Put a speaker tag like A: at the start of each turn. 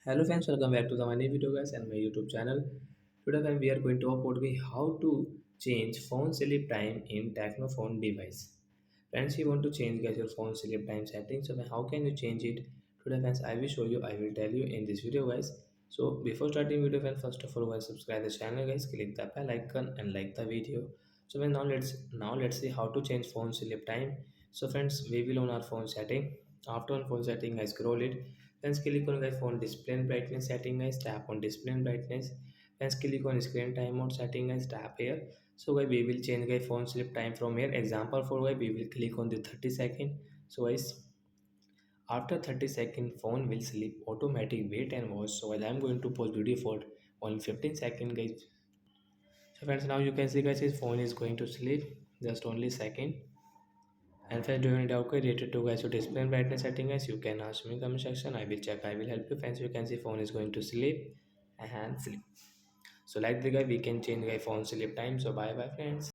A: Hello friends, welcome back to the my new video guys and my YouTube channel. Today guys, we are going to talk about how to change phone sleep time in Tecno phone device. Friends, you want to change guys your phone sleep time settings. So how can you change it? Today friends, I will show you. I will tell you in this video guys. So before starting video friends, first of all guys, subscribe the channel guys, click the bell icon and like the video. So when now let's see how to change phone sleep time. So friends, we will on our phone setting. After on phone setting, I scroll it. Then click on guys phone display and brightness setting guys. Tap on display and brightness. Then click on screen timeout setting guys. Tap here. So guys we will change guys phone sleep time from here. Example for guys we will click on the 30 second. So guys after 30 second phone will sleep automatic wait and watch. So while I'm going to pause video for only 15 second guys. So friends now you can see guys his phone is going to sleep just only second. And friends, do you need doubt related to guys your display and brightness setting guys? You can ask me in comment section. I will check. I will help you. Friends, you can see phone is going to sleep and sleep. So like the guy, we can change guy phone sleep time. So bye bye friends.